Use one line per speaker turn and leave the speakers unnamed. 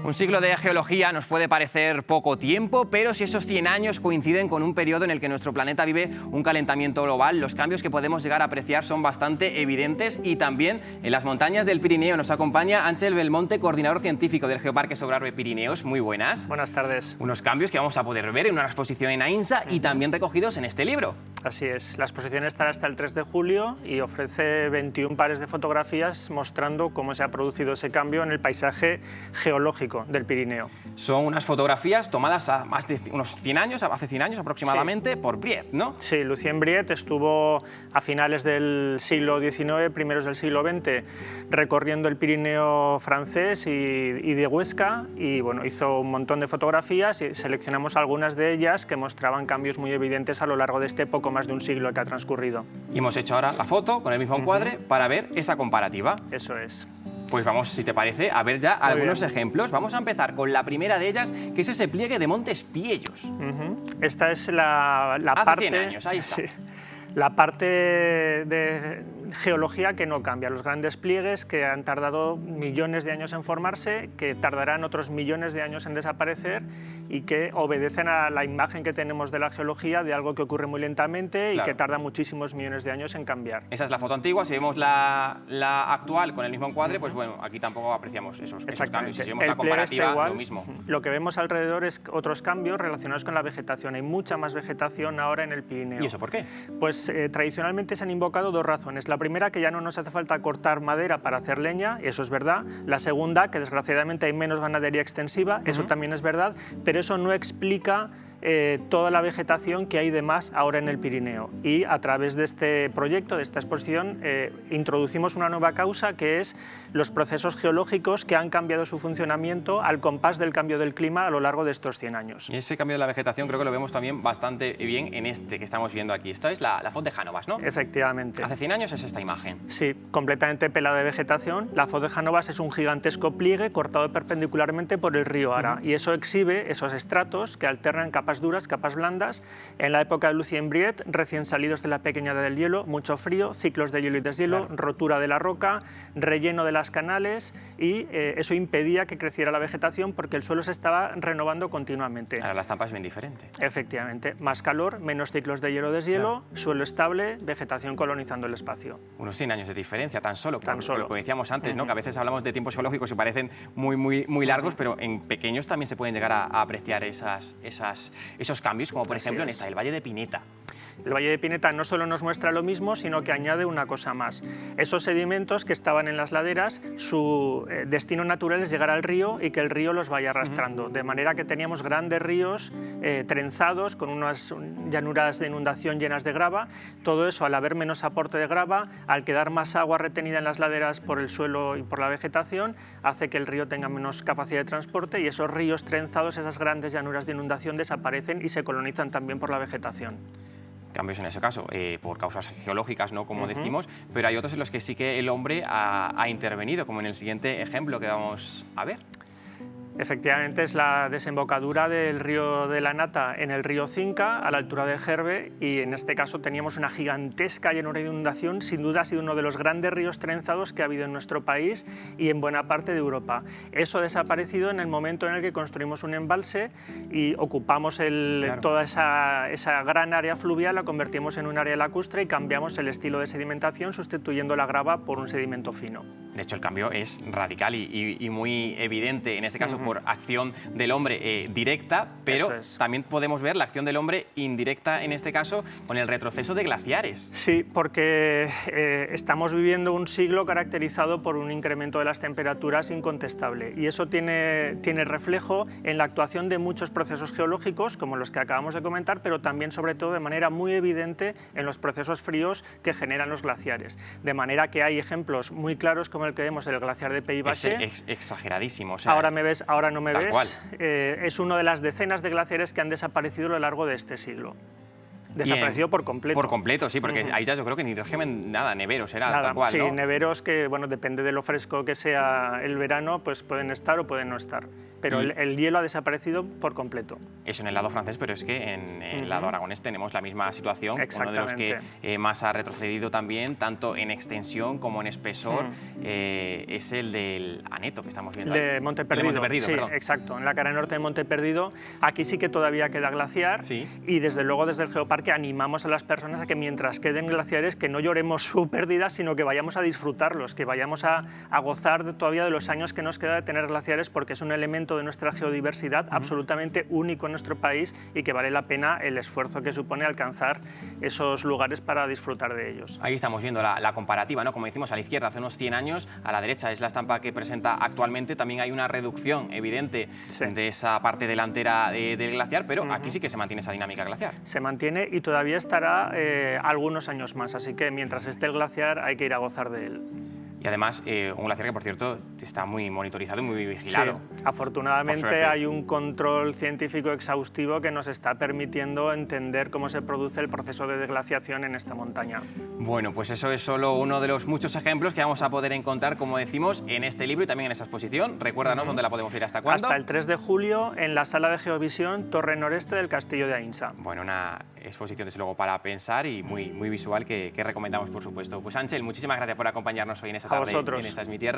Un siglo de geología nos puede parecer poco tiempo, pero si esos 100 años coinciden con un periodo en el que nuestro planeta vive un calentamiento global, los cambios que podemos llegar a apreciar son bastante evidentes. Y también en las montañas del Pirineo nos acompaña Ángel Belmonte, coordinador científico del Geoparque Sobrarbe Pirineos. Muy buenas.
Buenas tardes.
Unos cambios que vamos a poder ver en una exposición en AINSA y también recogidos en este libro.
Así es, la exposición estará hasta el 3 de julio y ofrece 21 pares de fotografías mostrando cómo se ha producido ese cambio en el paisaje geológico del Pirineo.
Son unas fotografías tomadas a más de unos 100 años, hace 100 años aproximadamente, sí, por Briet, ¿no?
Sí, Lucien Briet estuvo a finales del siglo XIX, primeros del siglo XX, recorriendo el Pirineo francés y de Huesca, y bueno, hizo un montón de fotografías y seleccionamos algunas de ellas que mostraban cambios muy evidentes a lo largo de este poco más de un siglo que ha transcurrido.
Y hemos hecho ahora la foto con el mismo encuadre para ver esa comparativa.
Eso es.
Pues vamos, si te parece, a ver ya algunos ejemplos. Vamos a empezar con la primera de ellas, que es ese pliegue de Montes Piellos.
Esta es la
Hace
parte...
100 años, ahí está.
Sí, la parte de geología que no cambia, los grandes pliegues que han tardado millones de años en formarse, que tardarán otros millones de años en desaparecer y que obedecen a la imagen que tenemos de la geología de algo que ocurre muy lentamente y que tarda muchísimos millones de años en cambiar.
Esa es la foto antigua. Si vemos la actual con el mismo encuadre, pues bueno, aquí tampoco apreciamos esos cambios. Y si vemos la comparativa,
igual,
lo mismo.
Lo que vemos alrededor es otros cambios relacionados con la vegetación. Hay mucha más vegetación ahora en el Pirineo.
¿Y eso por qué?
Pues tradicionalmente se han invocado dos razones. La primera, que ya no nos hace falta cortar madera para hacer leña, eso es verdad. La segunda, que desgraciadamente hay menos ganadería extensiva, eso también es verdad, pero eso no explica toda la vegetación que hay de más ahora en el Pirineo. Y a través de este proyecto, de esta exposición, introducimos una nueva causa, que es los procesos geológicos que han cambiado su funcionamiento al compás del cambio del clima a lo largo de estos 100 años.
Y ese cambio de la vegetación creo que lo vemos también bastante bien en este que estamos viendo aquí. Esta es la Font de Jánovas, ¿no?
Efectivamente.
Hace 100 años es esta imagen.
Sí, completamente pelada de vegetación. La Font de Jánovas es un gigantesco pliegue cortado perpendicularmente por el río Ara, y eso exhibe esos estratos que alternan capas duras, capas blandas. En la época de Lucien Briet, recién salidos de la pequeña edad del hielo, mucho frío, ciclos de hielo y deshielo, rotura de la roca, relleno de las canales, y eso impedía que creciera la vegetación porque el suelo se estaba renovando continuamente.
Ahora la estampa es bien diferente.
Efectivamente, más calor, menos ciclos de hielo-deshielo, suelo estable, vegetación colonizando el espacio.
Unos 100 años de diferencia, tan solo.
Tan solo.
Lo que decíamos antes, ¿no? Que a veces hablamos de tiempos geológicos y parecen muy largos, pero en pequeños también se pueden llegar a apreciar esos cambios, como por ejemplo en el Valle de Pineta.
El Valle de Pineta no solo nos muestra lo mismo, sino que añade una cosa más. Esos sedimentos que estaban en las laderas, su destino natural es llegar al río y que el río los vaya arrastrando, de manera que teníamos grandes ríos trenzados, con unas llanuras de inundación llenas de grava. Todo eso, al haber menos aporte de grava, al quedar más agua retenida en las laderas por el suelo y por la vegetación, hace que el río tenga menos capacidad de transporte, y esos ríos trenzados, esas grandes llanuras de inundación, desaparecen y se colonizan también por la vegetación.
Cambios en ese caso, por causas geológicas, ¿no? Como decimos, pero hay otros en los que sí que el hombre ha intervenido, como en el siguiente ejemplo que vamos a ver.
Efectivamente, es la desembocadura del río de la Nata en el río Cinca, a la altura de Gerbe, y en este caso teníamos una gigantesca llanura de inundación. Sin duda ha sido uno de los grandes ríos trenzados que ha habido en nuestro país y en buena parte de Europa. Eso ha desaparecido en el momento en el que construimos un embalse y ocupamos toda esa gran área fluvial, la convertimos en un área lacustre y cambiamos el estilo de sedimentación, sustituyendo la grava por un sedimento fino.
De hecho, el cambio es radical y muy evidente, en este caso por acción del hombre directa, pero también podemos ver la acción del hombre indirecta, en este caso, con el retroceso de glaciares.
Sí, porque estamos viviendo un siglo caracterizado por un incremento de las temperaturas incontestable, y eso tiene reflejo en la actuación de muchos procesos geológicos, como los que acabamos de comentar, pero también, sobre todo, de manera muy evidente en los procesos fríos que generan los glaciares. De manera que hay ejemplos muy claros, como el que vemos, el glaciar de Pays Baixé.
Es exageradísimo. O sea,
ahora me ves, ahora no me ves.
Cual.
Es uno de las decenas de glaciares que han desaparecido a lo largo de este siglo. Desaparecido por completo.
Por completo, sí, porque ahí ya yo creo que ni régimen, nada, neveros era
nada,
tal cual,
sí,
¿no?
neveros que, bueno, depende de lo fresco que sea el verano, pues pueden estar o pueden no estar. pero el hielo ha desaparecido por completo.
Eso en el lado francés, pero es que en el lado aragonés tenemos la misma situación. Uno de los que más ha retrocedido también, tanto en extensión como en espesor, es el del Aneto, que estamos viendo
de
ahí.
Monteperdido. Sí,
perdón.
exacto, en la cara norte de Monteperdido. Aquí sí que todavía queda glaciar, y desde luego desde el Geoparque animamos a las personas a que mientras queden glaciares que no lloremos su pérdida, sino que vayamos a disfrutarlos, que vayamos a gozar todavía de los años que nos queda de tener glaciares, porque es un elemento de nuestra geodiversidad absolutamente único en nuestro país y que vale la pena el esfuerzo que supone alcanzar esos lugares para disfrutar de ellos.
Ahí estamos viendo la comparativa, ¿no? Como decimos, a la izquierda hace unos 100 años, a la derecha es la estampa que presenta actualmente. También hay una reducción evidente de esa parte delantera del glaciar, pero aquí sí que se mantiene esa dinámica glaciar.
Se mantiene y todavía estará algunos años más, así que mientras esté el glaciar hay que ir a gozar de él.
Y además, un glaciar que, por cierto, está muy monitorizado y muy vigilado.
Sí, afortunadamente hay un control científico exhaustivo que nos está permitiendo entender cómo se produce el proceso de desglaciación en esta montaña.
Bueno, pues eso es solo uno de los muchos ejemplos que vamos a poder encontrar, como decimos, en este libro y también en esa exposición. Recuérdanos dónde la podemos ir, ¿hasta cuándo?
Hasta el 3 de julio en la sala de Geovisión, Torre Noreste del Castillo de Ainsa.
Bueno, una exposición desde luego para pensar y muy visual que recomendamos, por supuesto. Pues Ángel, muchísimas gracias por acompañarnos hoy en esta tarde en Esta es mi tierra.